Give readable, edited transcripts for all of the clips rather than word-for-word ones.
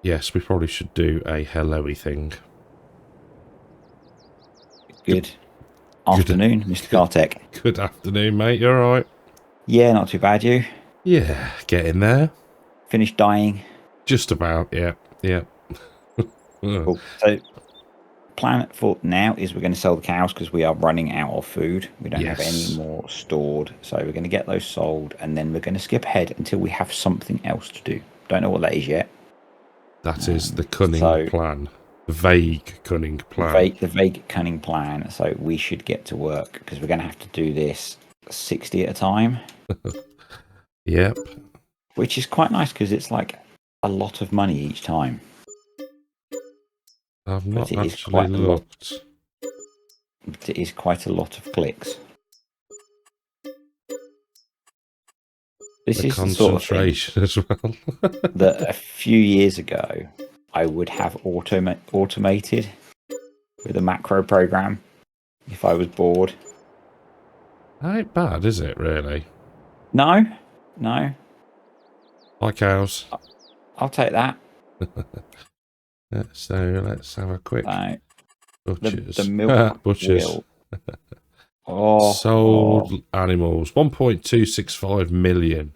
Yes, we probably should do a hello-y thing. Good Good, afternoon, Mr. good, Cartech. good afternoon, mate. You all right? Yeah, not too bad, you? Yeah, getting there. Finished dying. Just about. Yeah, yeah. Cool. So, plan for now is we're going to sell the cows because we are running out of food. We don't have any Yes, more stored. So, we're going to get those sold and then we're going to skip ahead until we have something else to do. Don't know what that is yet. that is the cunning So, plan. The vague cunning plan. the vague cunning plan. So, we should get to work because we're going to have to do this 60 at a time, Yep. which is quite nice because it's like a lot of money each time. I've But not it is actually quite a lot. looked. It is quite a lot of clicks. The This is the sort of thing concentration as well. that a few years ago I would have automated with a macro program if I was bored. Ain't bad, is it, really? No, no, Hi, cows. I'll take that. So let's have a quick No, the butchers. milk Butchers. will. Oh, Sold animals. 1.265 million.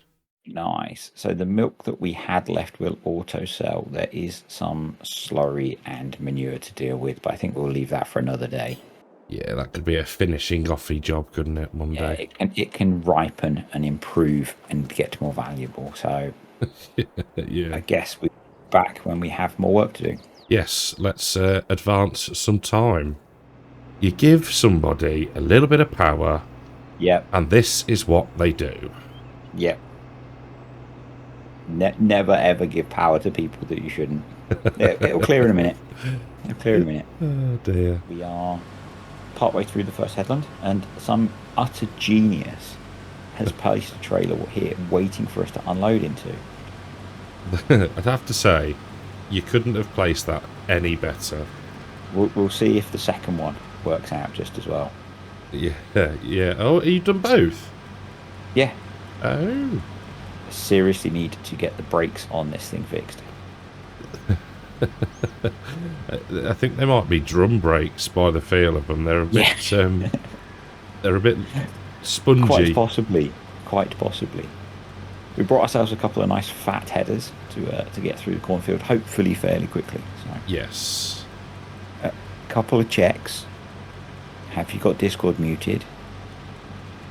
nice. So the milk that we had left will auto sell. There is some slurry and manure to deal with, but I think we'll leave that for another day. Yeah, that could be a finishing offy job, couldn't it, one Yeah, day? it can ripen and improve and get more valuable. So Yeah. I guess we're back when we have more work to do. Yes, let's advance some time. You give somebody a little bit of power, Yep, and this is what they do. yep. Never ever give power to people that you shouldn't. It'll clear in a minute. It'll clear in a minute. Oh, dear. We are partway through the first headland, and some utter genius has placed a trailer here waiting for us to unload into. I'd have to say, you couldn't have placed that any better. We'll see if the second one works out just as well. Yeah, yeah. Oh, you've done both? Yeah, Oh. I seriously need to get the brakes on this thing fixed. I think they might be drum brakes by the feel of them. They're a bit, they're a bit spongy. Quite possibly. Quite possibly. We brought ourselves a couple of nice fat headers to get through the cornfield, hopefully fairly quickly. So, Yes. a couple of checks. Have you got Discord muted?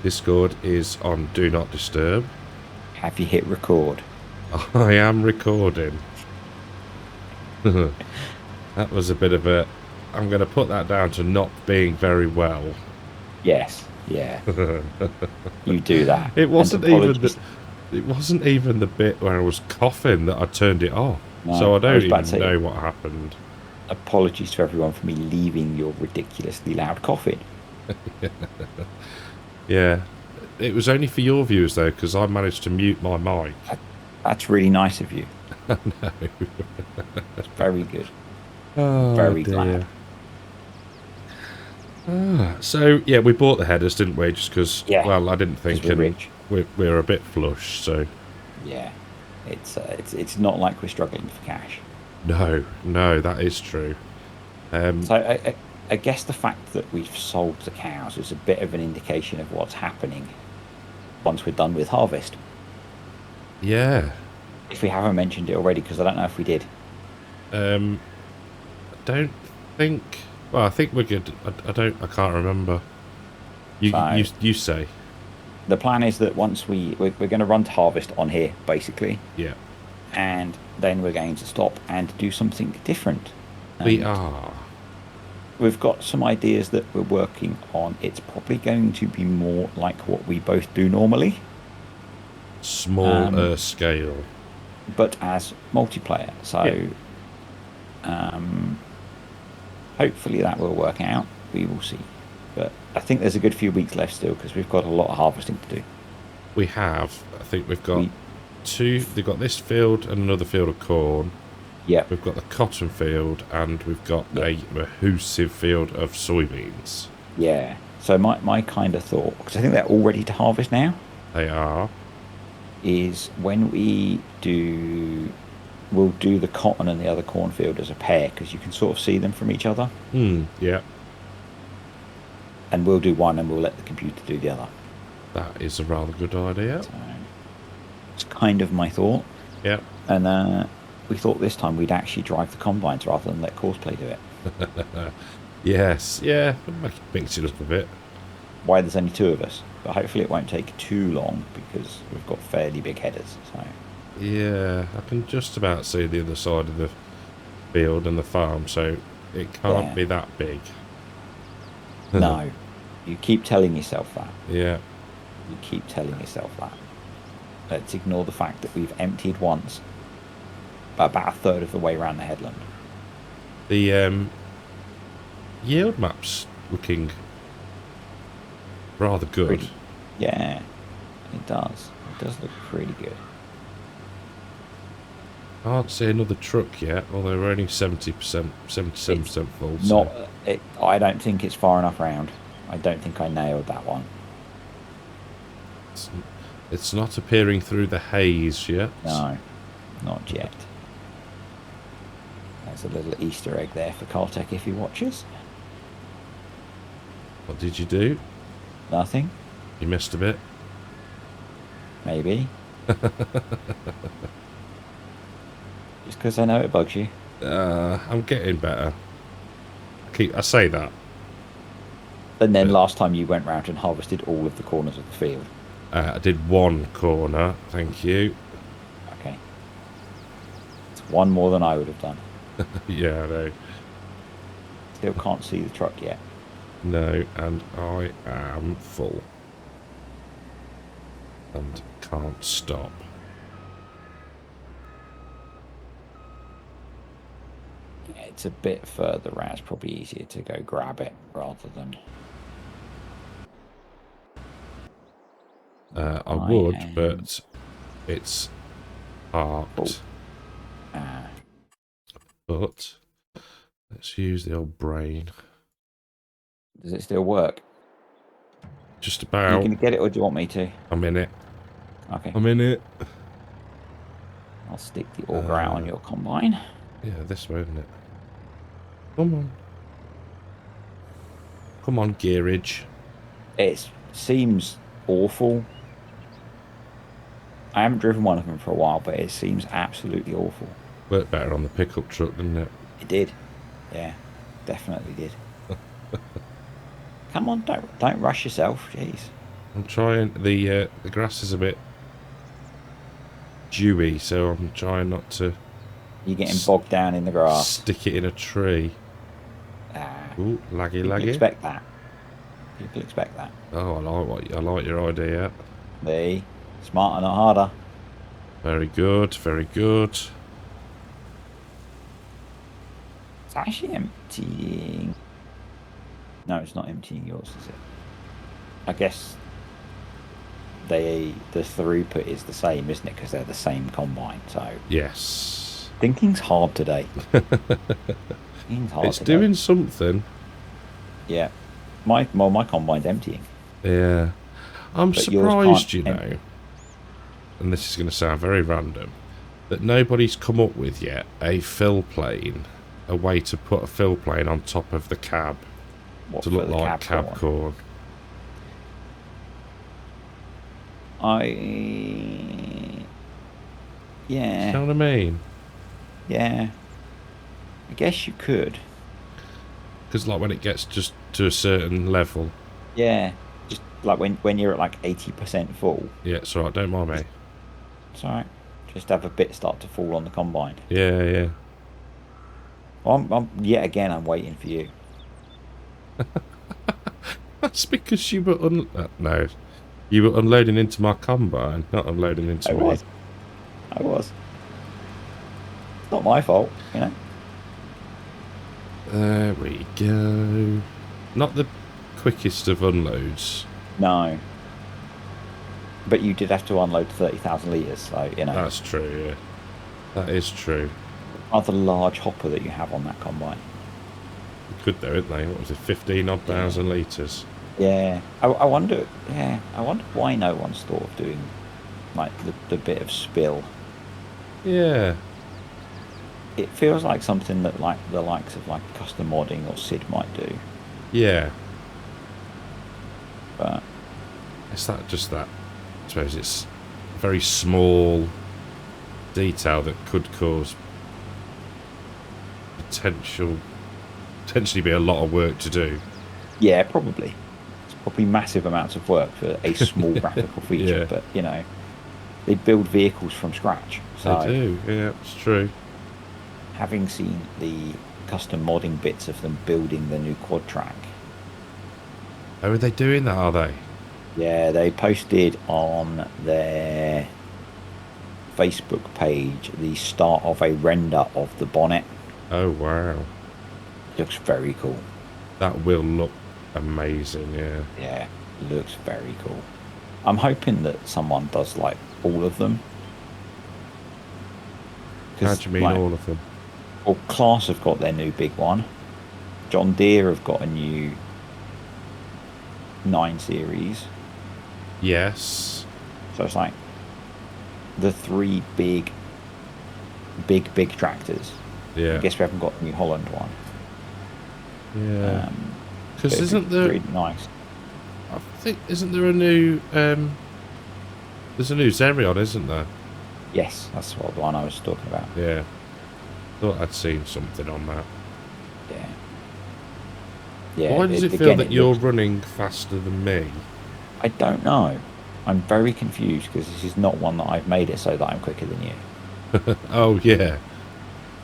Discord is on Do Not Disturb. Have you hit record? I am recording. That was a bit of a... I'm going to put that down to not being very well. Yes. Yeah. You do that. It wasn't And even the... It wasn't even the bit where I was coughing that I turned it off. No, So I I don't was about even to say- know what happened. Apologies to everyone for me leaving your ridiculously loud coughing. Yeah. It was only for your viewers, though, because I managed to mute my mic. That's really nice of you. No. It's very good. Oh, Very dear. glad. So, yeah, we bought the headers, didn't we? Just because, Yeah, well, I didn't think... 'Cause we're rich. We're a bit flush, so... Yeah. It's not like we're struggling for cash. No, that is true. So I guess the fact that we've sold the cows is a bit of an indication of what's happening once we're done with harvest. Yeah. If we haven't mentioned it already, because I don't know if we did. I don't think... Well, I think we're good. I can't remember. You say. The plan is that once we're going to run to harvest on here, basically, Yeah. and then we're going to stop and do something different. We And are. we've got some ideas that we're working on. It's probably going to be more like what we both do normally, Smaller scale. but as multiplayer. So hopefully that will work out. We will see. But I think there's a good few weeks left still because we've got a lot of harvesting to do. We have. I think we've got two... They've got this field and another field of corn. Yep. We've got the cotton field and we've got a massive field of soybeans. Yeah. So my kind of thought, because I think they're all ready to harvest now, They are. is when we do we'll do the cotton and the other cornfield as a pair because you can sort of see them from each other. Yeah. And we'll do one and we'll let the computer do the other. That is a rather good idea. So it's kind of my thought. Yeah. And we thought this time we'd actually drive the combines rather than let Courseplay do it. Yes, yeah, mix it up a bit. Why there's only 2 of us, but hopefully it won't take too long because we've got fairly big headers. So yeah, I can just about see the other side of the field and the farm, so it can't be that big. No, you keep telling yourself that. Yeah. You keep telling yourself that. Let's ignore the fact that we've emptied once, about a third of the way around the headland. The yield map's looking rather good. Yeah, it does. It does look pretty good. Can't see another truck yet, although we're only 70%, 77% full. So. I don't think it's far enough round. I don't think I nailed that one. It's not appearing through the haze yet. No, not yet. There's a little Easter egg there for Cartech if he watches. What did you do? Nothing. You missed a bit. Maybe. Just because I know it bugs you. I'm getting better. I say that. And then last time you went round and harvested all of the corners of the field. I did one corner, thank you. Okay. It's one more than I would have done. Yeah, I know. Still can't see the truck yet. No, and I am full. And can't stop. Yeah, it's a bit further round. It's probably easier to go grab it rather than... I would, but it's parked. But let's use the old brain. Does it still work? Just about. Are you going to get it or do you want me to? I'm in it. Okay. I'm in it. I'll stick the auger out on your combine. Yeah, this way, isn't it? Come on. Come on, gearage. It seems awful. I haven't driven one of them for a while, but it seems absolutely awful. Worked better on the pickup truck, didn't it? It did. Yeah, definitely did. Come on, don't rush yourself. Jeez. I'm trying. The grass is a bit dewy, so I'm trying not to. You're getting bogged down in the grass. Stick it in a tree. Ooh, laggy. People expect that. People expect that. Oh, I like your idea. Smarter, not harder. Very good, very good. It's actually emptying. No, it's not emptying yours, is it? I guess the throughput is the same, isn't it? Because they're the same combine. So yes. Thinking's hard today. It's doing something. Yeah. My combine's emptying. Yeah. I'm surprised, you know, and this is going to sound very random, that nobody's come up with yet a fill plane, a way to put a fill plane on top of the cab to look like cab corn. Yeah. You know what I mean? Yeah. I guess you could. Because like when it gets just to a certain level. Yeah. Just like when you're at like 80% full. Yeah, it's alright, don't mind me. It's alright. Just have a bit start to fall on the combine. Yeah. I'm yet again I'm waiting for you. That's because you were no. You were unloading into my combine, not unloading into I was. It's not my fault, you know. There we go. Not the quickest of unloads. No. But you did have to unload 30,000 litres, so, you know. That's true, yeah. That is true. Rather large hopper that you have on that combine. Good though, isn't they? What was it, 15,000 litres? Yeah. I wonder why no one's thought of doing, like, the bit of spill. Yeah. it feels like something that like the likes of like custom modding or Sid might do. Yeah. But it's I suppose it's a very small detail that could cause potentially be a lot of work to do. yeah, probably. It's probably massive amounts of work for a small graphical feature, Yeah. but they build vehicles from scratch. So They do, yeah, it's true. having seen the custom modding bits of them building the new quad track. How are they doing that, are they? Yeah, they posted on their Facebook page the start of a render of the bonnet. Oh, wow. Looks very cool. That will look amazing, yeah. Yeah, looks very cool. I'm hoping that someone does like all of them. How do you mean all of them? Well, Class have got their new big one. John Deere have got a new 9 Series. Yes. So it's like the 3 big tractors. Yeah. I guess we haven't got the New Holland one. Yeah. Because isn't there... Really nice. I think, isn't there a new... there's a new Xerion, isn't there? Yes, that's what the one I was talking about. Yeah. Thought I'd seen something on that. Yeah. Yeah. Why does it feel that you're running faster than me? I don't know. I'm very confused because this is not one that I've made it so that I'm quicker than you. Oh, yeah.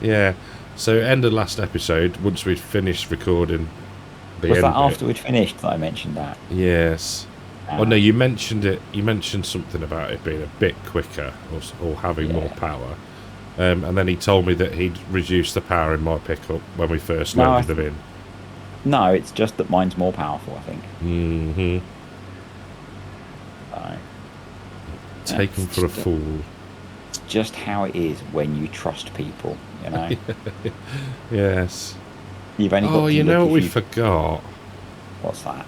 Yeah. So, end of last episode, once we'd finished recording the Was end that bit, after we'd finished that I mentioned that? Yes. Oh, no, you mentioned it. You mentioned something about it being a bit quicker or having more power. And then he told me that he'd reduced the power in my pickup when we first loaded them in. No, it's just that mine's more powerful, I think. Mm-hmm. Taken for a fool. It's just how it is when you trust people, you know? Yes. You've only got to you know what we forgot? What's that?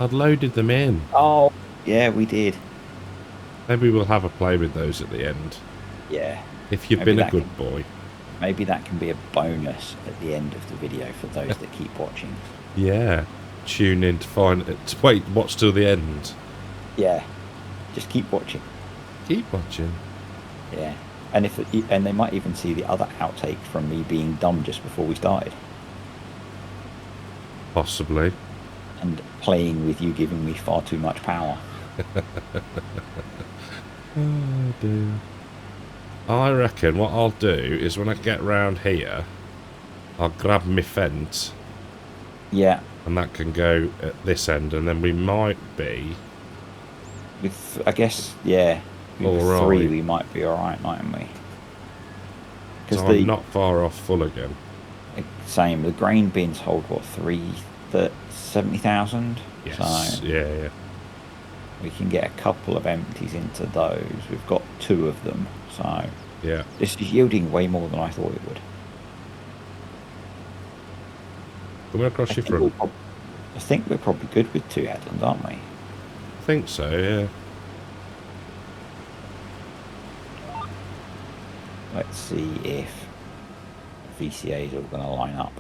I'd loaded them in. Oh, yeah, we did. Maybe we'll have a play with those at the end. Yeah. If you've been a good boy. Maybe that can be a bonus at the end of the video for those that keep watching. Yeah. Tune in to find it. Wait, watch till the end. Yeah. Just keep watching. Keep watching. Yeah. And they might even see the other outtake from me being dumb just before we started. Possibly. And playing with you giving me far too much power. Oh dear. I reckon what I'll do is when I get round here, I'll grab my fence. Yeah. And that can go at this end, and then we might be... With, I guess, yeah. With 3 we might be alright, mightn't we? Because so I'm not far off full again. Same. The grain bins hold, what, 70,000? Yes, so yeah. We can get a couple of empties into those. We've got 2 of them, so... Yeah. This is yielding way more than I thought it would. Coming across your front. I think we're probably good with 2 headlands, aren't we? I think so, yeah. Let's see if VCA is all going to line up.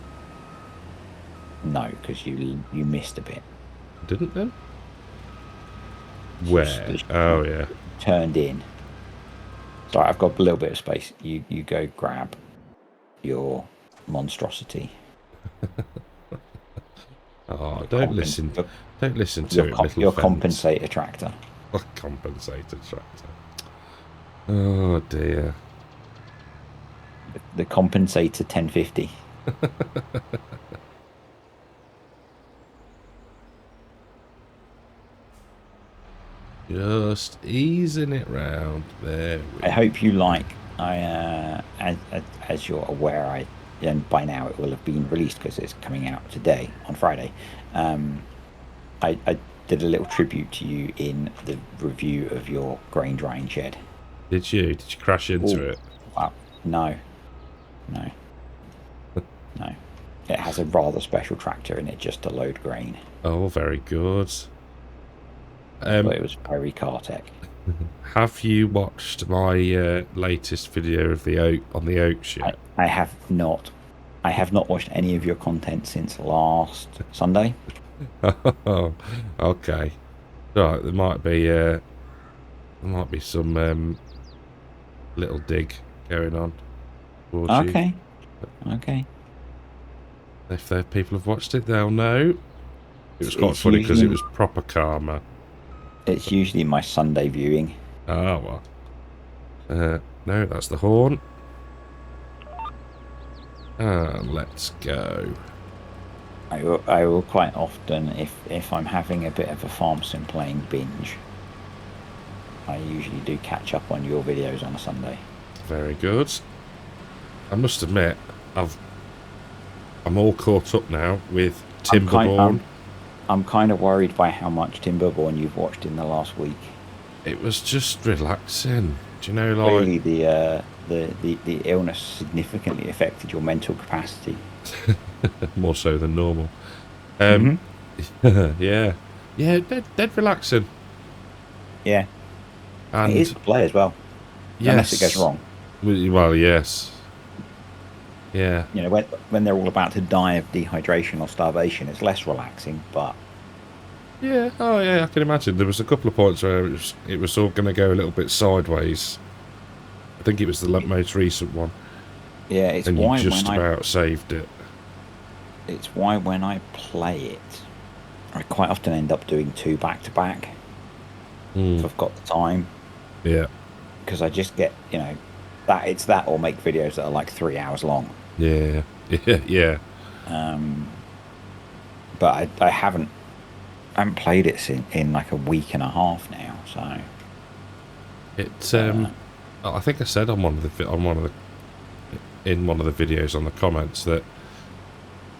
No, because you missed a bit. Didn't then? Where? Oh, yeah. Turned in. Sorry, I've got a little bit of space. You go grab your monstrosity. Oh, don't listen to it, little your compensator tractor. Compensator tractor. Oh, dear. The compensator 1050. Just easing it round there. I hope you like. As you're aware, and by now it will have been released because it's coming out today on Friday. I did a little tribute to you in the review of your grain drying shed. Did you? Did you crash into it? No. It has a rather special tractor in it just to load grain. Oh, very good. But it was very Cartech. Have you watched my latest video of the oak on the oaks yet? I have not. I have not watched any of your content since last Sunday. Oh, okay. Right, there might be some little dig going on towards you. Okay. Okay. If people have watched it, they'll know. It was quite It's funny because it usually- was proper karma. It's usually my Sunday viewing. Ah, well. No, that's the horn. Let's go. I will quite often, if I'm having a bit of a farm sim playing binge, I usually do catch up on your videos on a Sunday. Very good. I must admit, I'm all caught up now with Timberborn. I'm kind of worried by how much Timberborn you've watched in the last week. It was just relaxing. Do you know, like... Clearly the illness significantly affected your mental capacity. More so than normal. Mm-hmm. Yeah. Yeah, dead relaxing. Yeah. And it is to play as well. yes. Unless it goes wrong. Well, yes. Yeah. You know, when they're all about to die of dehydration or starvation, it's less relaxing, but... Yeah, oh yeah, I can imagine. There was a couple of points where it was all going to go a little bit sideways. I think it was the most recent one. Yeah, it's and why you just when about saved it. It's why when I play it, I quite often end up doing 2 back-to-back. If I've got the time. Yeah. Because I just get, you know, it's that or make videos that are like 3 hours long. Yeah. Yeah. But I haven't played it in like a week and a half now, so It's I think I said in one of the videos on the comments that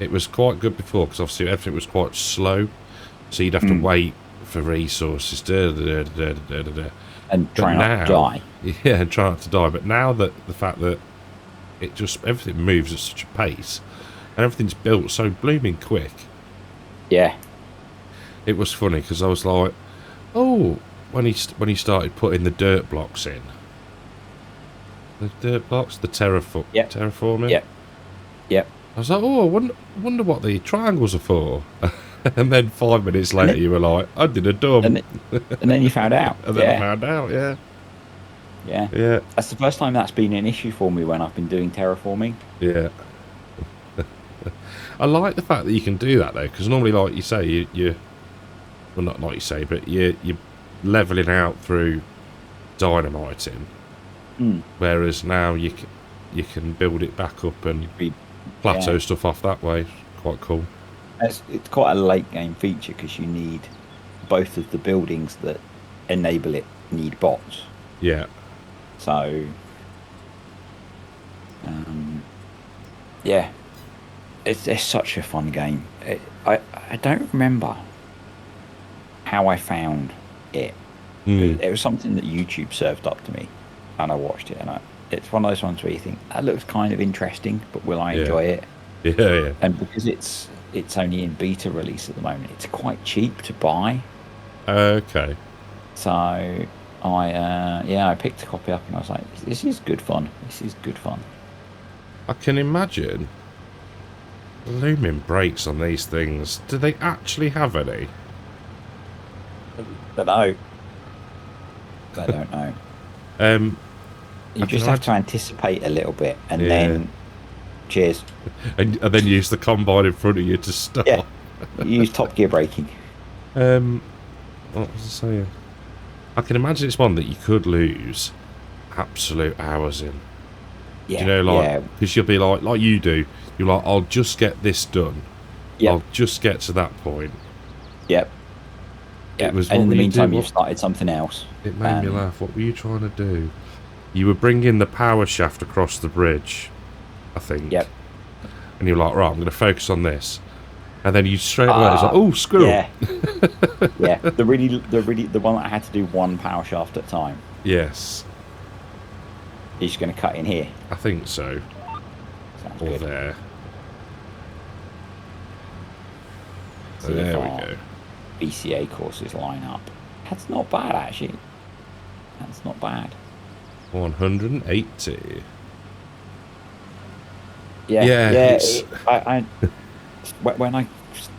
it was quite good before because obviously everything was quite slow, so you'd have to wait for resources and try not to die. Yeah, and try not to die. But now that the fact that everything moves at such a pace and everything's built so blooming quick. Yeah. It was funny because I was like, oh, when he started putting the dirt blocks in. The dirt blocks? The terraforming? Yep. I was like, oh, I wonder what the triangles are for. And then 5 minutes later you were like, I did a dumb. And then you found out. And then I found out, yeah. Yeah. That's the first time that's been an issue for me when I've been doing terraforming. Yeah. I like the fact that you can do that though, because normally, like you say, well, not like you say, but you're leveling out through dynamiting, whereas now you can build it back up and plateau stuff off that way. Quite cool. It's quite a late game feature because you need both of the buildings that enable it need bots. Yeah. So, yeah. It's such a fun game. I don't remember how I found it. It was something that YouTube served up to me, and I watched it. And it's one of those ones where you think that looks kind of interesting, but will I enjoy it? Yeah. And because it's only in beta release at the moment, it's quite cheap to buy. Okay. So I picked a copy up and I was like, this is good fun. I can imagine looming brakes on these things. Do they actually have any? Don't know. I don't know. You just have to anticipate a little bit and then cheers. And then use the combine in front of you to stop. Yeah. Use top gear braking. What was I saying? I can imagine it's one that you could lose absolute hours in. Yeah. Do you know, like, because you'll be like you do. You're like, I'll just get this done. Yep. I'll just get to that point. Yep. It was, and in the meantime, you've started something else. It made me laugh. What were you trying to do? You were bringing the power shaft across the bridge, I think. Yep. And you're like, right, I'm going to focus on this. And then you straight away, it's like, oh, squirrel. Yeah. Yeah. The one that I had to do one power shaft at a time. Yes. You're just going to cut in here. I think so. Sounds Or good. there. So See there if we our go. BCA courses line up. That's not bad, actually. That's not bad. 180. Yeah. It's... When I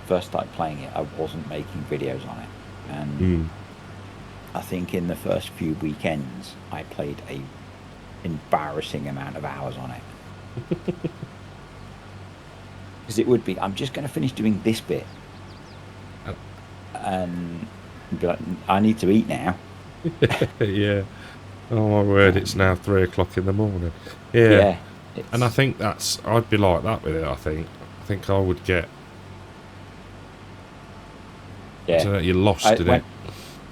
first started playing it, I wasn't making videos on it, and I think in the first few weekends I played a embarrassing amount of hours on it. Because it would be, I'm just going to finish doing this bit, and be like, I need to eat now. Yeah. Oh my word! It's now 3 o'clock in the morning. Yeah. And I think I'd be like that with it. I think I would get. Yeah. I don't know, you're lost in it.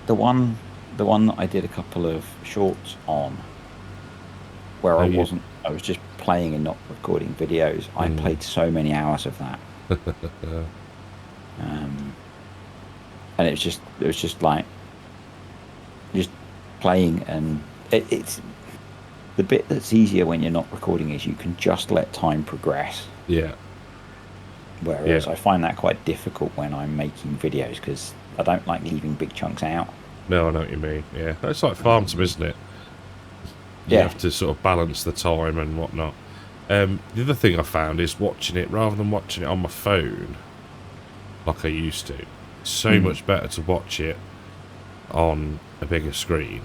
The one that I did a couple of shorts on, where I was just playing and not recording videos. I played so many hours of that. And it was just like just playing, and it's the bit that's easier when you're not recording is you can just let time progress. Yeah. Whereas I find that quite difficult when I'm making videos, because I don't like leaving big chunks out. No, I know what you mean. Yeah, it's like farm sim, isn't it? You have to sort of balance the time and whatnot. The other thing I found is watching it, rather than watching it on my phone like I used to, it's so much better to watch it on a bigger screen,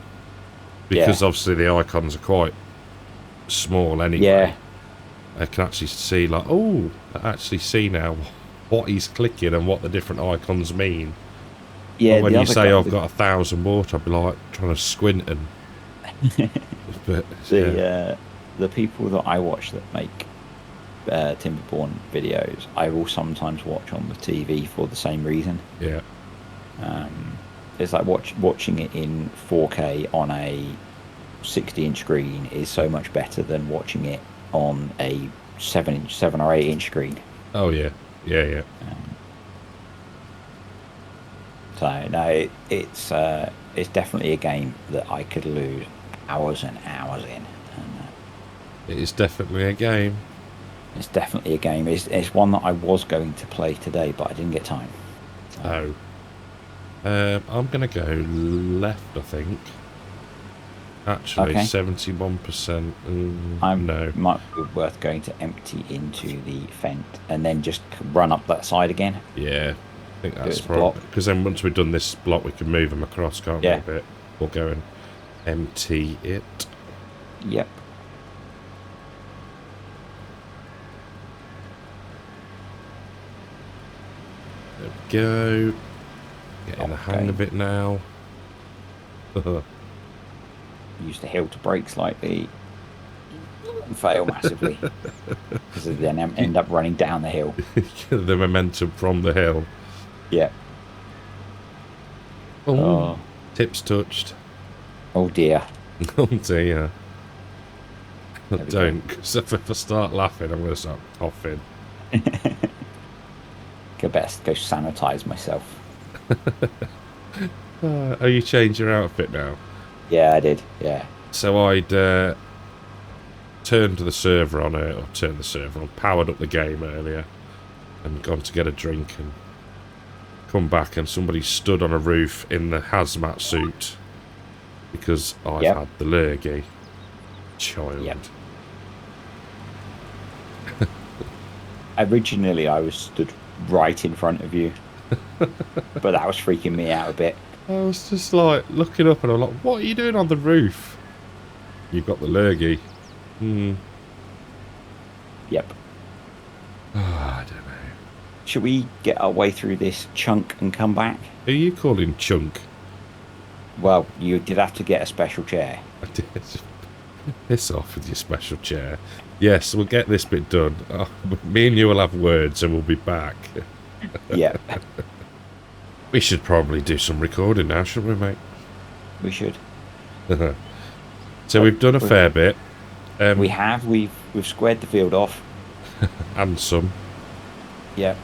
because obviously the icons are quite small anyway. Yeah. I can actually see, like, I actually see now what he's clicking and what the different icons mean. Yeah. But when you say I've got 1,000 water, I'd be like trying to squint and. But, the people that I watch that make Timberborn videos, I will sometimes watch on the TV for the same reason. Yeah. It's like watching it in 4K on a 60-inch screen is so much better than watching it on a 7 or 8-inch screen. Oh yeah. So no, it's definitely a game that I could lose hours and hours in. It is definitely a game. It's definitely a game. It's one that I was going to play today, but I didn't get time. So. I'm going to go left, I think. Actually, okay. 71%. No. Might be worth going to empty into the Fent and then just run up that side again. Yeah, I think that's probably... Because then once we've done this block, we can move them across, can't we, a bit? We'll go and empty it. Yep. There we go. Getting the hang of it now. Use the hill to brake slightly and fail massively, because they then end up running down the hill. The momentum from the hill. Yeah. Oh. Tips touched. Oh dear. Oh dear. Don't, because if I start laughing, I'm going to start coughing. Best go sanitize myself. You changed your outfit now? Yeah, I did. Yeah. So I'd turned the server on, powered up the game earlier, and gone to get a drink, and come back, and somebody stood on a roof in the hazmat suit because I've had the lurgy. Child. Yep. Originally, I was stood right in front of you, but that was freaking me out a bit. I was just like looking up, and I'm like, "What are you doing on the roof?" You've got the lurgy. Yep. I don't know. Should we get our way through this chunk and come back? Who are you calling Chunk? Well, you did have to get a special chair. I did. Piss off with your special chair. Yes, we'll get this bit done. Me and you will have words, and we'll be back. Yeah. We should probably do some recording now, shouldn't we, mate? We should. So we've done a fair bit. We have. We've squared the field off. And some. Yeah.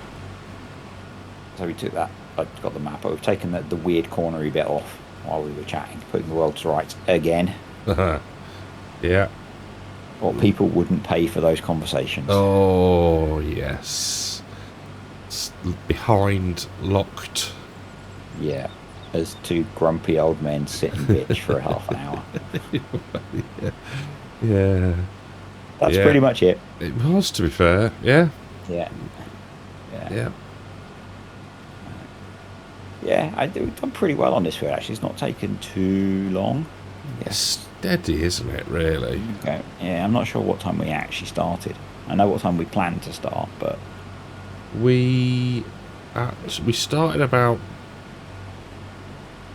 So we took that. I got the map, but we've taken the weird cornery bit off while we were chatting, putting the world to rights again. Yeah. Or people wouldn't pay for those conversations. Oh, yes. It's behind locked. Yeah. as two grumpy old men sit and bitch for a half an hour. Yeah. That's pretty much it. It was, to be fair. Yeah. Yeah. Yeah, I've done pretty well on this field, actually. It's not taken too long. It's steady, isn't it, really? Okay. Yeah, I'm not sure what time we actually started. I know what time we planned to start, but... We started about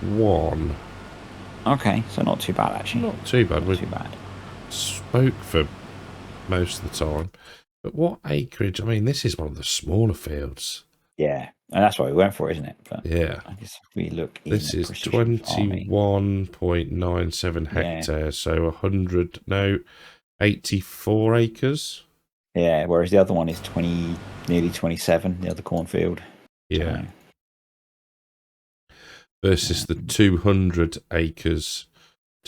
1. Okay, so not too bad, actually. Not too bad. Not too bad. Spoke for most of the time. But what acreage? I mean, this is one of the smaller fields. Yeah, and that's why we went for it, isn't it? But yeah. I guess if we look in this is 21.97 hectares, so 84 acres. Yeah, whereas the other one is nearly 27, the other cornfield. Yeah. Versus the 200 acres,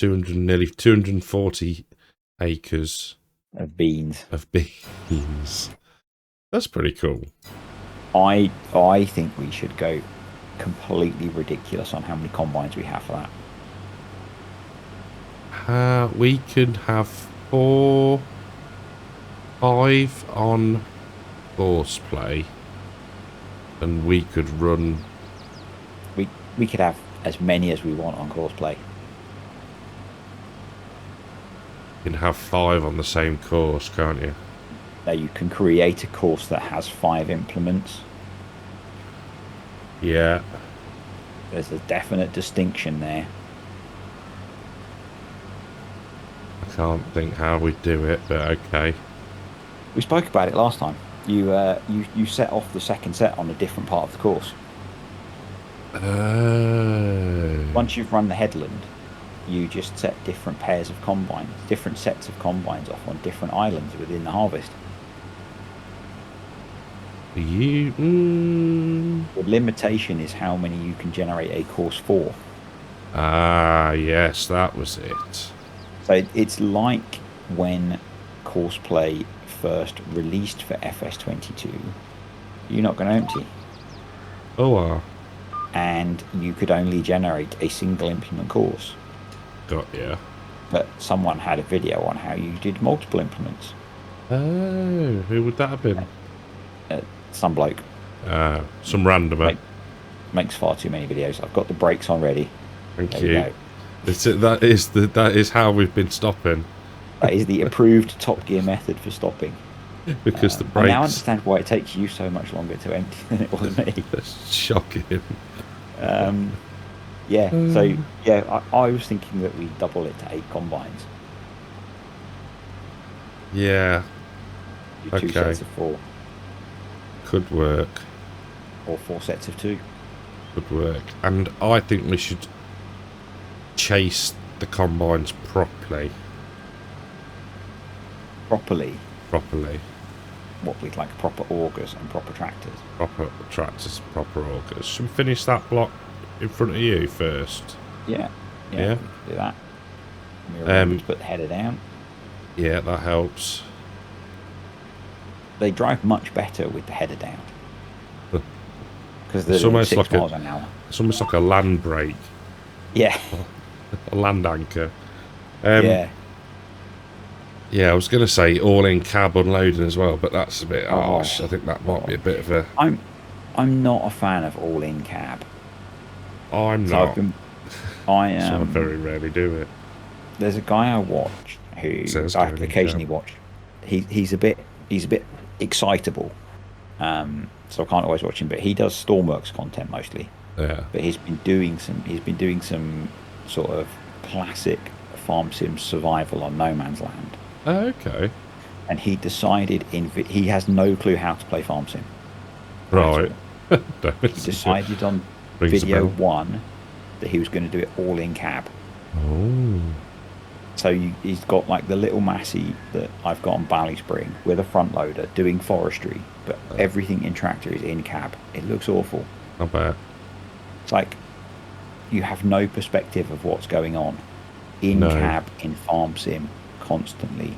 nearly 240 acres of beans. That's pretty cool. I think we should go completely ridiculous on how many combines we have for that. We could have 4, 5 on horseplay, and we could run. We could have as many as we want on courseplay. You can have 5 on the same course, can't you? Now you can create a course that has 5 implements. Yeah. There's a definite distinction there. I can't think how we do it, but okay. We spoke about it last time. You set off the second set on a different part of the course. Once you've run the headland, you just set different pairs of combines, different sets of combines off on different islands within the harvest. The limitation is how many you can generate a course for. Yes, that was it. So it's like when courseplay first released for FS22, you're not going to empty. Oh, and you could only generate a single implement course. Got ya. But someone had a video on how you did multiple implements. Oh, who would that have been? Some bloke. Some randomer. Makes far too many videos. I've got the brakes on ready. Thank you. That is how we've been stopping. That is the approved Top Gear method for stopping. Because the brakes... I now understand why it takes you so much longer to empty than it was me. That's shocking. I was thinking that we double it to 8 combines. Yeah. Do 2 sets of 4. Could work. Or 4 sets of 2. Could work. And I think we should chase the combines properly. Properly? What, with like proper augers and proper tractors? Proper tractors, proper augers. Should we finish that block in front of you first? Yeah. Do that. Put the header down. Yeah, that helps. They drive much better with the header down. Because it's almost 6 miles an hour. It's almost like a land brake. Yeah. A land anchor. Yeah, I was going to say all-in cab unloading as well, but that's a bit harsh. I think that might be a bit of a... I'm not a fan of all-in cab. I'm not. I very rarely do it. There's a guy I watch who I occasionally watch. He's a bit excitable, so I can't always watch him. But he does Stormworks content mostly. Yeah. But he's been doing some sort of classic farm sim survival on no man's land. Okay. And he decided he has no clue how to play farm sim. Right. He decided on video 1 that he was going to do it all in cab. Oh. So he's got like the little Massey that I've got on Bally Spring with a front loader doing forestry, but everything in tractor is in cab. It looks awful. I bet. It's like you have no perspective of what's going on. Cab in farm sim constantly,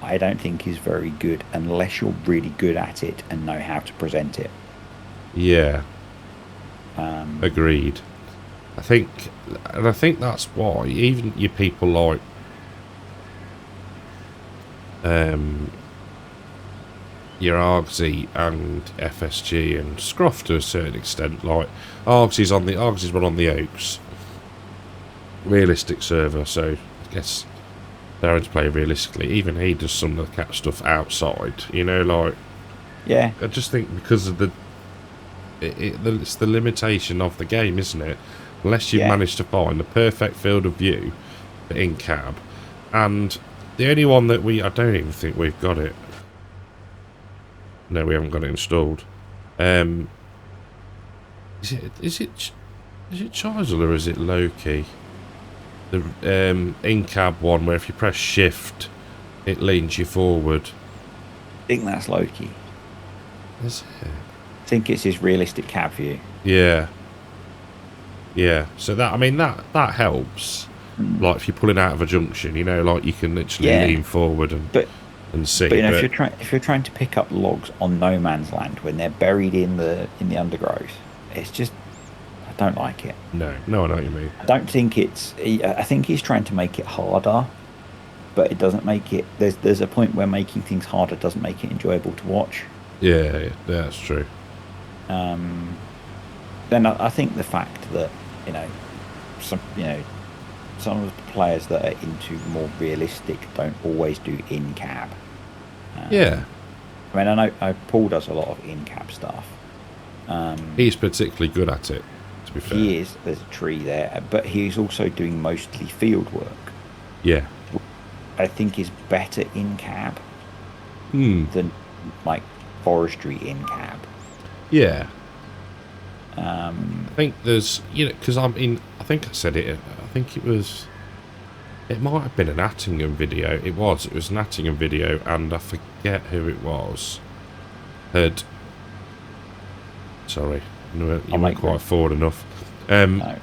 I don't think is very good unless you're really good at it and know how to present it. Yeah. Agreed. I think that's why even you people like your Argsy and FSG and Scruff to a certain extent. Like Argsy's one on the Oaks realistic server, so I guess they're to play realistically. Even he does some of the cat stuff outside, you know, like yeah. I just think because of it's the limitation of the game, isn't it? Unless you've managed to find the perfect field of view for in-cab. And the only one that I don't even think we've got it. No, we haven't got it installed. Is it Chisel or is it Loki? The in-cab one where if you press shift, it leans you forward. I think that's Loki. Is it? I think it's his realistic cab view. Yeah. Yeah. So that helps. Like if you're pulling out of a junction, you know, like you can literally lean forward and see. But you know, if you're trying to pick up logs on no man's land when they're buried in the undergrowth, it's just I don't like it. No, I know what you mean. I don't think I think he's trying to make it harder, but it doesn't make it. There's a point where making things harder doesn't make it enjoyable to watch. Yeah, that's true. Then I think the fact that some of the players that are into more realistic don't always do in-cab. Yeah. I mean, I know Paul does a lot of in-cab stuff. He's particularly good at it, to be fair. He is. There's a tree there, but he's also doing mostly field work. Yeah. I think is better in-cab than like forestry in-cab. Yeah. I think there's, because I think I said it, I think it might have been an Attingham video. It was an Attingham video, and I forget who it was. Sorry, you weren't quite forward enough. No.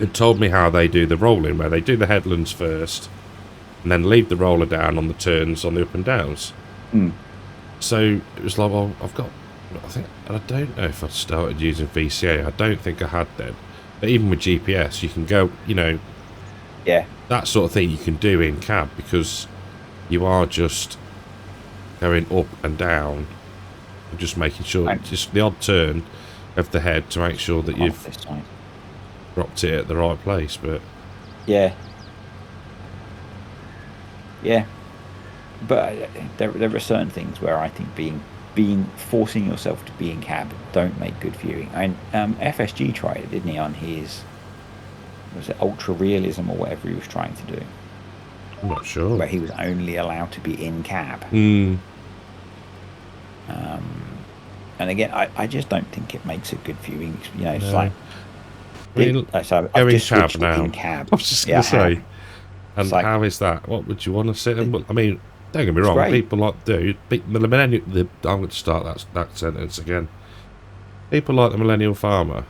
It told me how they do the rolling, where they do the headlands first, and then leave the roller down on the turns on the up and downs. So it was like, well, I don't know if I started using VCA. I don't think I had then. But even with GPS, you can go, that sort of thing you can do in cab because you are just going up and down and just making sure, just the odd turn of the head to make sure that you've dropped it at the right place. But yeah. But there are certain things where I think forcing yourself to be in cab don't make good viewing. And FSG tried it, didn't he, on his was it ultra realism or whatever he was trying to do? I'm not sure. Where he was only allowed to be in cab. And again, I just don't think it makes a good viewing. It's like I've just switched now. In cab. I was just going to say. And like, how is that? What would you want to sit in? I mean, don't get me wrong. Great. People like the millennial. I'm going to start that sentence again. People like the millennial farmer.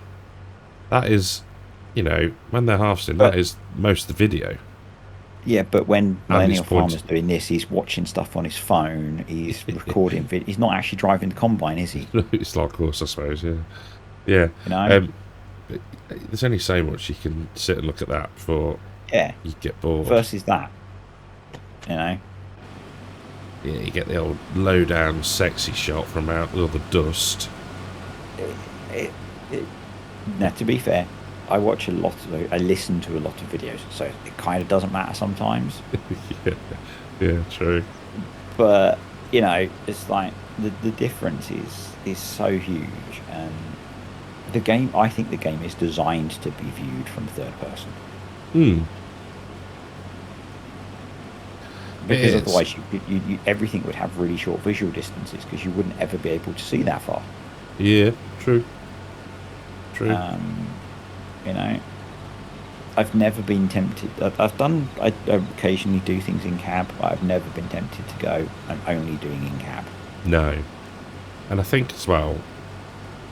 That is, when they're harvesting, that is most of the video. Yeah, but when millennial farmer's doing this, he's watching stuff on his phone. He's recording video. He's not actually driving the combine, is he? It's like horse, I suppose. Yeah. There's only so much you can sit and look at that before. Yeah. You get bored. Versus that. Yeah, you get the old low down sexy shot from out all the dust. Now, to be fair, I listen to a lot of videos, so it kind of doesn't matter sometimes. Yeah, true. But, it's like the difference is so huge, and I think the game is designed to be viewed from third person. Because otherwise, you everything would have really short visual distances because you wouldn't ever be able to see that far. Yeah, true. I've never been tempted. I occasionally do things in cab, but I've never been tempted to go. I'm only doing in cab. No, and I think as well.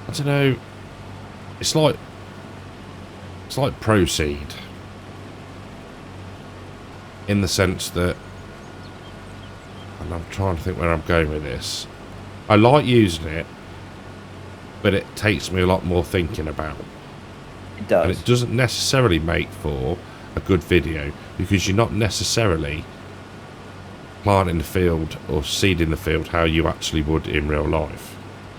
I don't know. It's like Proceed in the sense that. And I'm trying to think where I'm going with this. I like using it, but it takes me a lot more thinking about. It does. And it doesn't necessarily make for a good video because you're not necessarily planting the field or seeding the field how you actually would in real life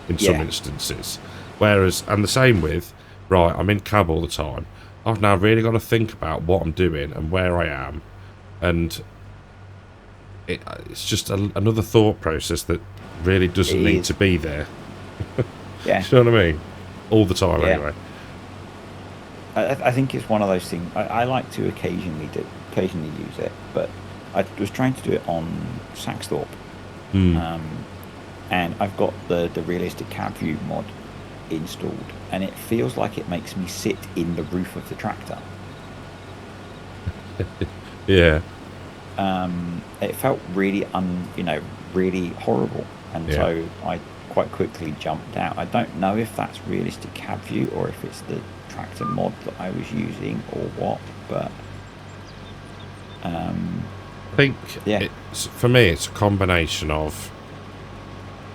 in some instances. Whereas, and the same with, right, I'm in cab all the time. I've now really got to think about what I'm doing and where I am, and it's just another thought process that really doesn't need to be there. Yeah. You know what I mean? All the time, anyway. I think it's one of those things. I like to occasionally use it, but I was trying to do it on Saxthorpe, and I've got the realistic cab view mod installed, and it feels like it makes me sit in the roof of the tractor. Yeah. It felt really really horrible, and so I quite quickly jumped out. I don't know if that's realistic cab view or if it's the tractor mod that I was using or what, but I think for me it's a combination of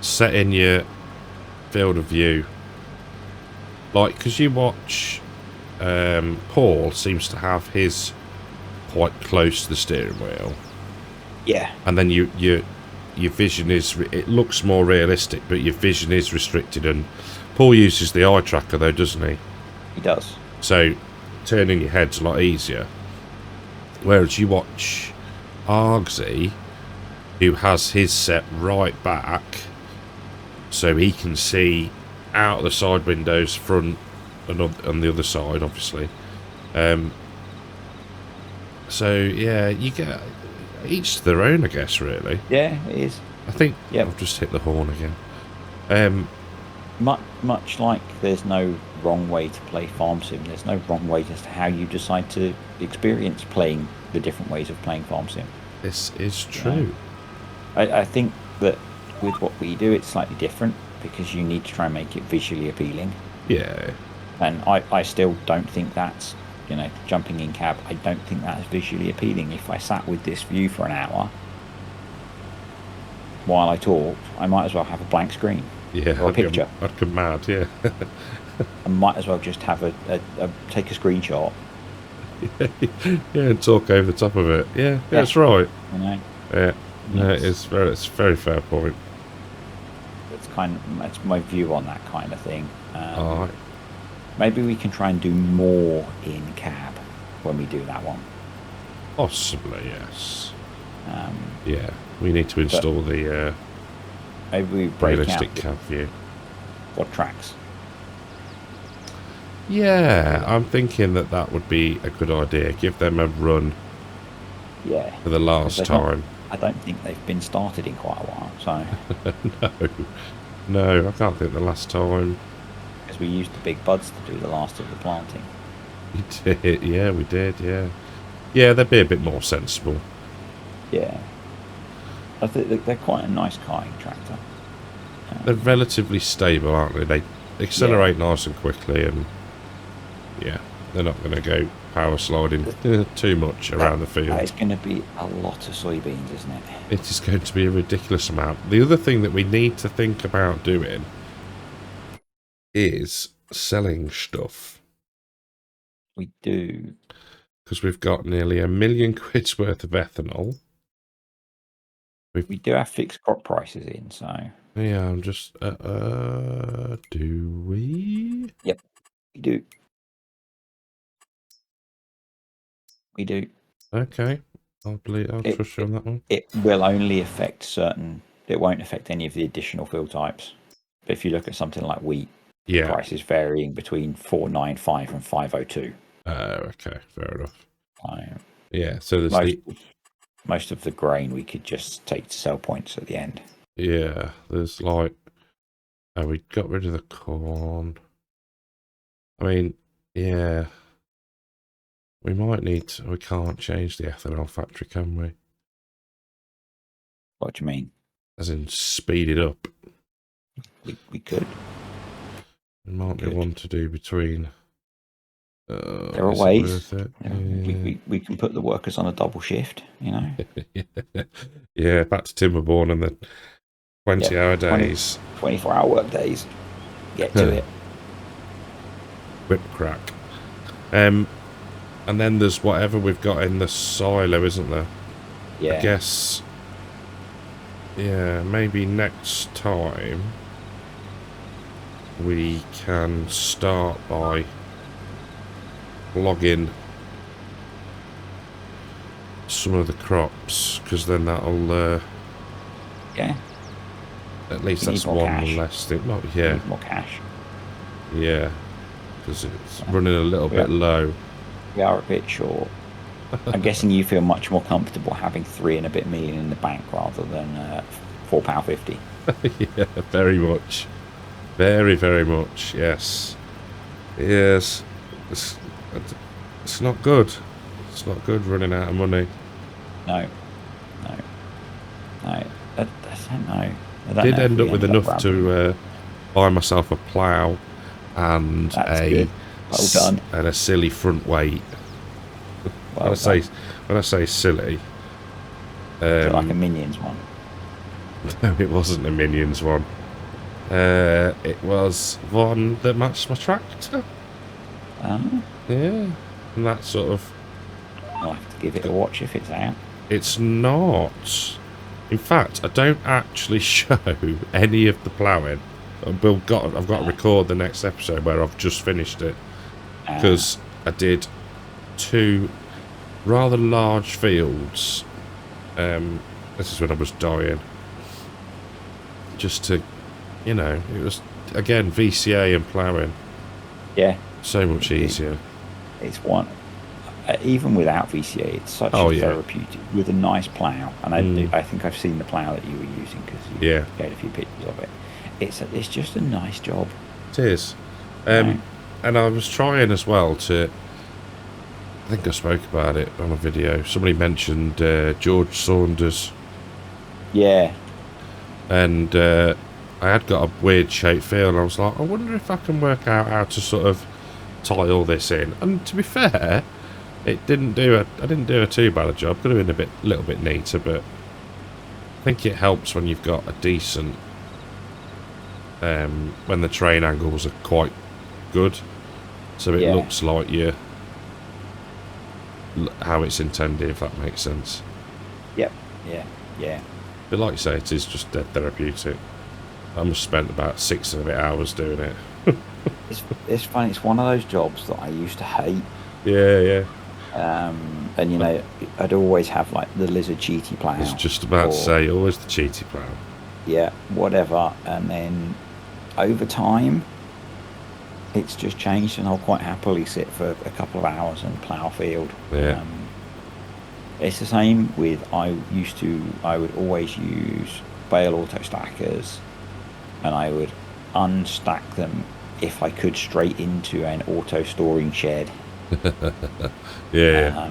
setting your field of view, like, because you watch Paul seems to have his quite close to the steering wheel, and then your vision is, it looks more realistic, but your vision is restricted. And Paul uses the eye tracker though, doesn't he? He does. So turning your head's a lot easier. Whereas you watch Argsy, who has his set right back, so he can see out the side windows, front and on the other side, obviously. So yeah, you get each to their own, I guess. Really. Yeah, it is. I think I've just hit the horn again. Much like there's no wrong way to play farm sim, there's no wrong way as to how you decide to experience playing the different ways of playing farm sim. This is true. I think that with what we do, it's slightly different because you need to try and make it visually appealing. Yeah. And I still don't think that's, jumping in cab, I don't think that's visually appealing. If I sat with this view for an hour while I talked, I might as well have a blank screen. Yeah, or a picture. I'd go mad, yeah. I might as well just have take a screenshot. Yeah, and talk over the top of it. Yeah, that's right. Yeah, no, it's a very fair point. That's my view on that kind of thing. All right. Maybe we can try and do more in cab when we do that one. Possibly, yes. Yeah, we need to install the maybe we break realistic out cab view. what tracks. Yeah, I'm thinking that would be a good idea. Give them a run. Yeah. For the last time. I don't think they've been started in quite a while, so. No, I can't think the last time. Because we used the big buds to do the last of the planting. We did, yeah, we did, yeah. Yeah, they'd be a bit more sensible. Yeah. I think they're quite a nice karting tractor. They're relatively stable, aren't they? They accelerate nice and quickly, and yeah, they're not going to go power sliding too much around the field. It's going to be a lot of soybeans, isn't it? It is going to be a ridiculous amount. The other thing that we need to think about doing is selling stuff. We do. Because we've got nearly £1 million worth of ethanol. We do have fixed crop prices in, so. Yeah, I'm just. Do we? Yep, we do. We do. Okay, I'll trust you on that one. It will only affect certain. It won't affect any of the additional field types. But if you look at something like wheat, prices varying between 495 and 502. Okay, fair enough. Yeah, so there's most of the grain we could just take to sell points at the end. Yeah, there's we got rid of the corn. I mean, yeah. We might need we can't change the ethanol factory, can we? What do you mean? As in speed it up. We could. It might be one to do between. There are ways. We can put the workers on a double shift, Yeah, back to Timberborn and the 20-hour days. 24-hour work days. Get to it. Whip crack. And then there's whatever we've got in the silo, isn't there? Yeah. I guess, yeah, maybe next time we can start by logging some of the crops, because then that'll, yeah. At least that's one less thing. Not, yeah. More cash. Yeah, because it's running a little bit low. We are a bit short. I'm guessing you feel much more comfortable having 3 and a bit million in the bank rather than £4.50. Yeah, very much. Very, very much, yes. Yes. It's not good. It's not good running out of money. No. I don't know. I did end up with enough to buy myself a plough and That's well done. And a silly front weight. When I say silly, like a Minions one. No, it wasn't a Minions one. It was one that matched my tractor. Yeah, and that sort of. I'll have to give it a watch if it's out. It's not. In fact, I don't actually show any of the ploughing. I've got to record the next episode where I've just finished it, because I did 2 rather large fields. This is when I was dying. Just to, it was again VCA and ploughing. Yeah. So much easier. It's one. Even without VCA, it's such a therapeutic with a nice plough. And I think I've seen the plough that you were using because you gave a few pictures of it. It's just a nice job. It is. And I was trying as well to. I think I spoke about it on a video. Somebody mentioned George Saunders. Yeah. And I had got a weird shaped field, and I was like, I wonder if I can work out how to sort of tile this in. And to be fair, I didn't do a too bad a job. Could have been a little bit neater, but I think it helps when you've got a decent when the train angles are quite good, so it looks like how it's intended, if that makes sense. Yep. Yeah. But like you say, it is just dead therapeutic. I must have spent about 6 or 8 hours doing it. It's funny. It's one of those jobs that I used to hate. Yeah. And I'd always have like the lizard cheaty plough. I was just about to say, always the cheaty plough. Yeah, whatever. And then over time, it's just changed, and I'll quite happily sit for a couple of hours and plough a field. Yeah. It's the same with I would always use bale auto stackers, and I would unstack them if I could straight into an auto storing shed. Yeah.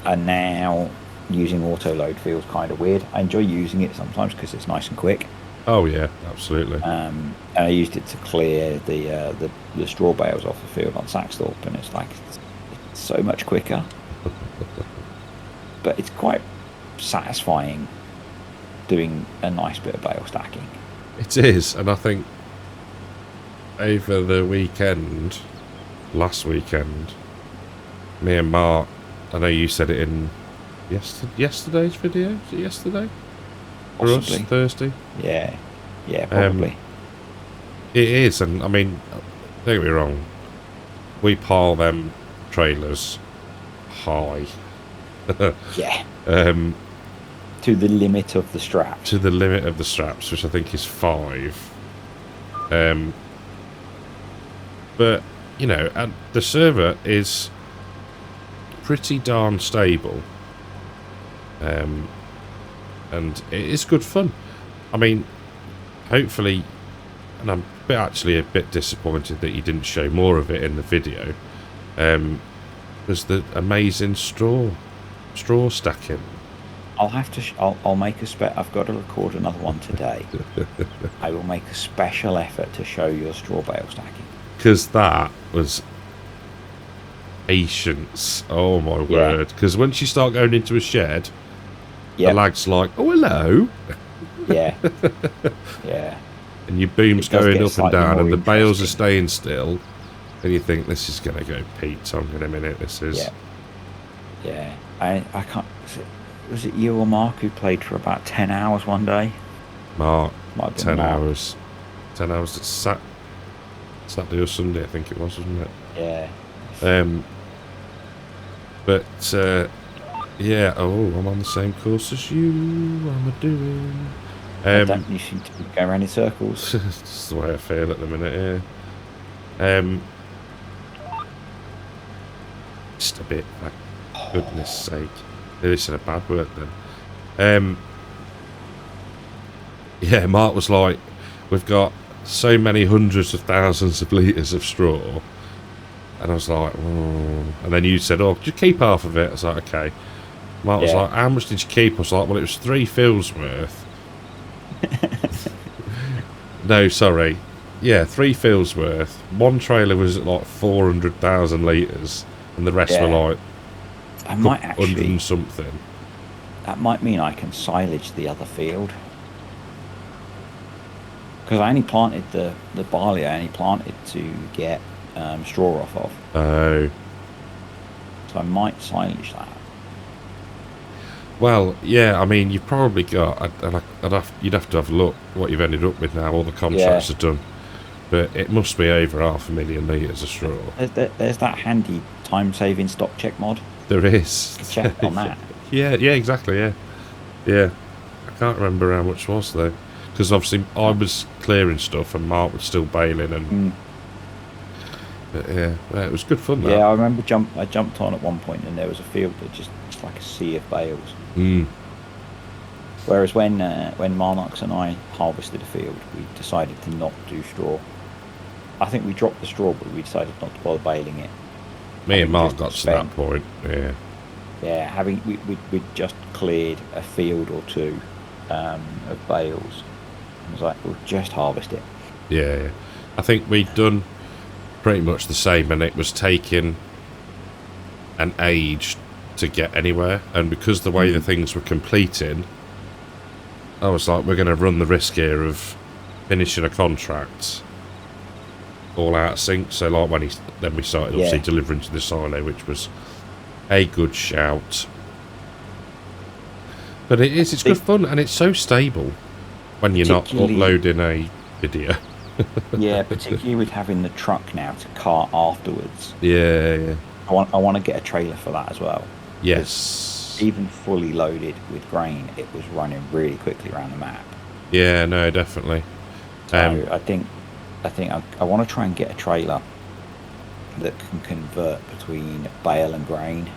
And now using auto load feels kind of weird. I enjoy using it sometimes because it's nice and quick. Oh yeah, absolutely. And I used it to clear the straw bales off the field on Saxthorpe, and it's like it's so much quicker. But it's quite satisfying doing a nice bit of bale stacking. It is, and I think over the last weekend, me and Mark, I know you said it in yesterday's video. Is it yesterday? Possibly. For us, Thursday? Yeah, probably. It is, and I mean, don't get me wrong, we pile them trailers high. Yeah. To the limit of the straps. To the limit of the straps, which I think is 5. But, and the server is pretty darn stable. And it is good fun. I mean, hopefully, and I'm actually a bit disappointed that you didn't show more of it in the video, was the amazing straw stacking. I'll have to. I'll make I've got to record another one today. I will make a special effort to show your straw bale stacking. Because that was patience. Oh my word! Because once you start going into a shed, the lag's like, "Oh hello." Yeah. And your boom's going up and down, and the bales are staying still. And you think, this is going to go Pete Tong in a minute, this is. Yeah. I can't... Was it you or Mark who played for about 10 hours one day? Mark, Might have been 10 Mark. hours. 10 hours, it's Saturday or Sunday, I think it was, wasn't it? Yeah. But, yeah, I'm on the same course as you, what am I doing? Don't you seem to be going around in circles? That's the way I feel at the minute, yeah. Just a bit, for goodness sake. Maybe it's a bad word then. Yeah, Mark was like, we've got so many hundreds of thousands of litres of straw. And I was like, oh. And then you said, oh, could you keep half of it? I was like, okay. Mark was like, how much did you keep? I was like, well, it was 3 fills worth. No, sorry. Yeah, 3 fills worth. One trailer was at like 400,000 litres. And the rest were like I might actually 100 and something. That might mean I can silage the other field. Because I only planted the barley, I only planted to get straw off of. Oh. So I might silage that. Well, yeah, I mean, you've probably got... you'd have to have a look what you've ended up with now. All the contracts are done. But it must be over 500,000 litres of straw. There's that handy time-saving stock check mod. There is. Check on that. Yeah, exactly, yeah. Yeah. I can't remember how much was, though. Because obviously I was clearing stuff and Mark was still bailing. And But yeah, it was good fun, that. Yeah, I remember I jumped on at one point and there was a field that just like a sea of bales. Whereas when Marnox and I harvested a field, we decided to not do straw. I think we dropped the straw, but we decided not to bother baling it. Me and Mark got to that point, yeah. Yeah, we'd just cleared a field or two of bales. I was like, we'll just harvest it. Yeah. I think we'd done pretty much the same, and it was taking an age to get anywhere. And because the way the things were completing, I was like, we're going to run the risk here of finishing a contract all out of sync. So like then we started obviously delivering to the silo, which was a good shout. But it's good fun, and it's so stable when you're not uploading a video. Yeah, particularly with having the truck now to cart afterwards. Yeah. I want to get a trailer for that as well. Yes. Even fully loaded with grain, it was running really quickly around the map. Yeah, no, definitely. So I think I want to try and get a trailer that can convert between bale and grain.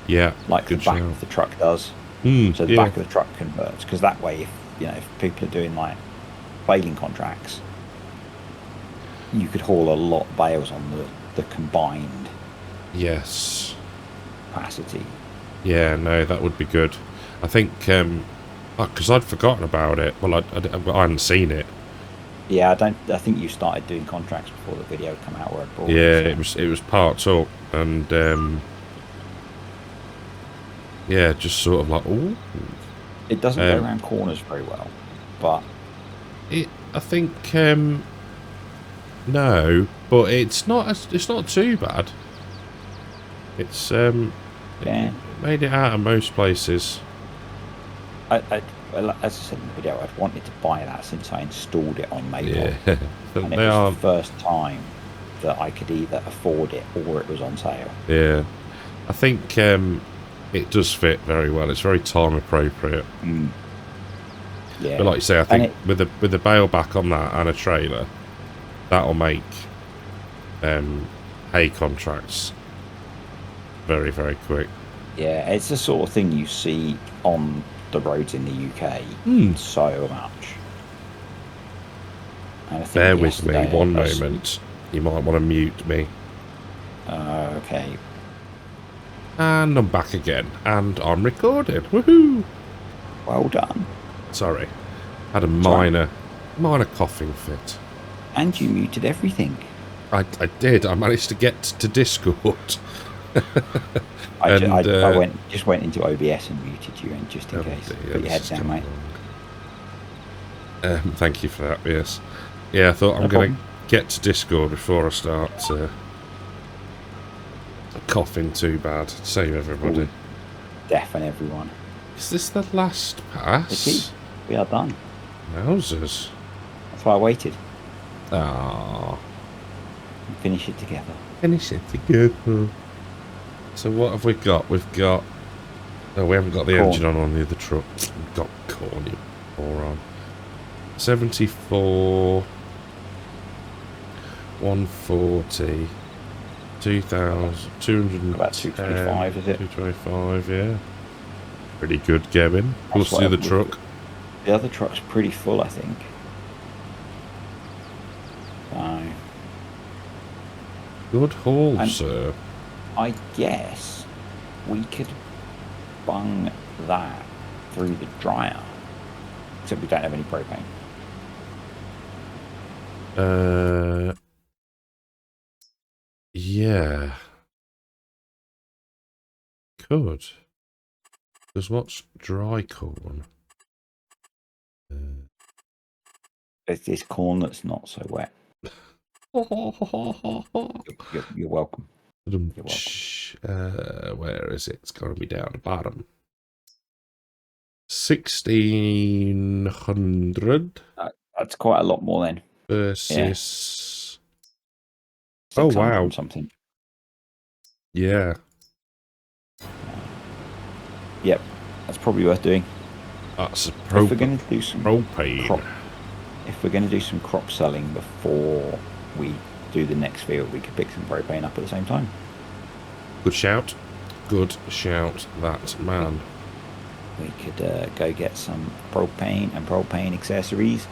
Yeah, like the back of the truck does. So the back of the truck converts, because that way, if people are doing like baling contracts, you could haul a lot of bales on the combined capacity. Yeah, no, that would be good. I think because I'd forgotten about it. Well, I hadn't seen it. Yeah, I think you started doing contracts before the video came out. Where I bought it was parts up, and just sort of like, ooh. It doesn't go around corners very well, but I think no, but it's not too bad. It's it made it out of most places. Well, as I said in the video, I'd wanted to buy that since I installed it on Maple. Yeah. And it was the first time that I could either afford it or it was on sale. Yeah. I think it does fit very well. It's very time appropriate. Yeah. But like you say, I think with the bale back on that and a trailer, that'll make hay contracts very, very quick. Yeah, it's the sort of thing you see on the roads in the UK so much. And I think bear with me one moment. You might want to mute me. Okay. And I'm back again, and I'm recording. Woohoo! Well done. Sorry, had a minor coughing fit. And you muted everything. I did. I managed to get to Discord. I just went into OBS and muted you, and just in case. Put your head down, mate. Thank you for that. Yes. Yeah, I thought I'm get to Discord before I start coughing too bad. Save everybody. Ooh, deafen everyone. Is this the last pass? It is. We are done. Wowzers. That's why I waited. Ah. Finish it together. Finish it together. So what have we got? We've got... Oh, we haven't got the engine on the other truck. We've got corn, you moron. 74... 140... 2,000... 210... About 225, is it? 225, yeah. Pretty good going. Plus the other truck. The other truck's pretty full, I think. So... Good haul, sir. I guess we could bung that through the dryer. Except we don't have any propane. Yeah. Could. Because what's dry corn? It's corn that's not so wet. You're welcome. You're welcome. Where is it? It's got to be down the bottom. 1,600. That's quite a lot more then. Versus. Yeah. Oh wow! Something. Yeah. Yep, that's probably worth doing. That's If we're going to do some propane. If we're going to do some crop selling before we do the next field, we could pick some propane up at the same time. Good shout. Good shout, that man. We could go get some propane and propane accessories.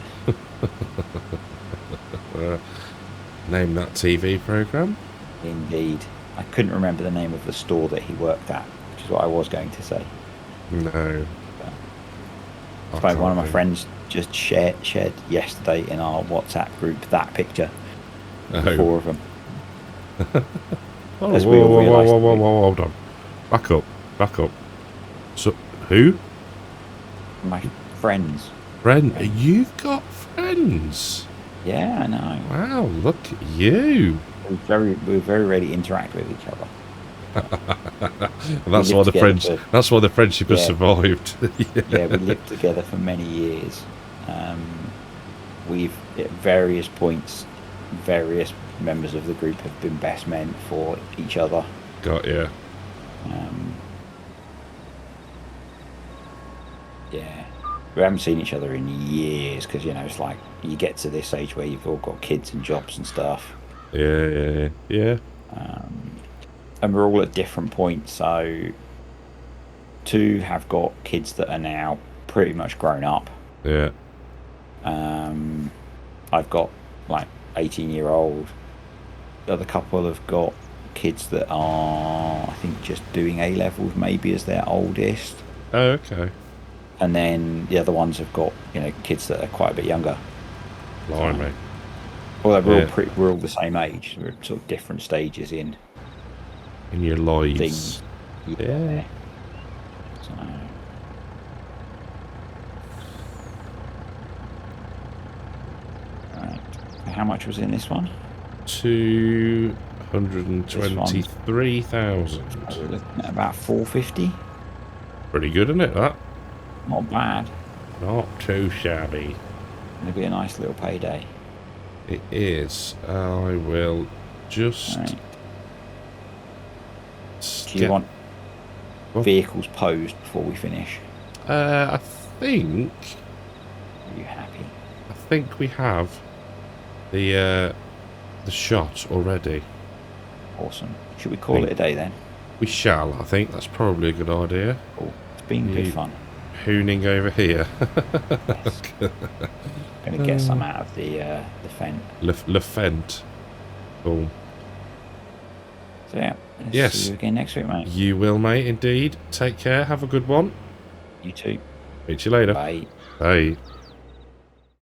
Name that TV program. Indeed. I couldn't remember the name of the store that he worked at, which is what I was going to say. No. But one of my friends just shared yesterday in our WhatsApp group that picture. The four of them. Whoa, hold on. Back up. So, who? My friends. You've got friends? Yeah, I know. Wow, look at you. We very rarely interact with each other. That's why the friendship has survived. Yeah, we lived together for many years. We've at various points, various members of the group have been best men for each other. Got you. Yeah, we haven't seen each other in years because it's like you get to this age where you've all got kids and jobs and stuff. Yeah. And we're all at different points. So, two have got kids that are now pretty much grown up. Yeah. I've got like 18-year-old. The other couple have got kids that are, I think, just doing A levels maybe as their oldest. Oh, okay. And then the other ones have got kids that are quite a bit younger. Blimey. Although we're all the same age. We're at sort of different stages in your lives. Things. Yeah. So. Right. How much was in this one? 223,000. We're looking at about 450. Pretty good, isn't it? That. Not bad. Not too shabby. It'll be a nice little payday. It is. I will just. Right. Do you want vehicles posed before we finish? I think. Are you happy? I think we have the shot already. Awesome. Should we call it a day then? We shall. I think that's probably a good idea. Cool. It's been good fun. Hooning over here. Yes. Going to get some out of the Fent. Le Fent. Cool. So yeah. Yes. See you again next week, mate. You will, mate. Indeed. Take care. Have a good one. You too. Meet you later. Bye. Bye.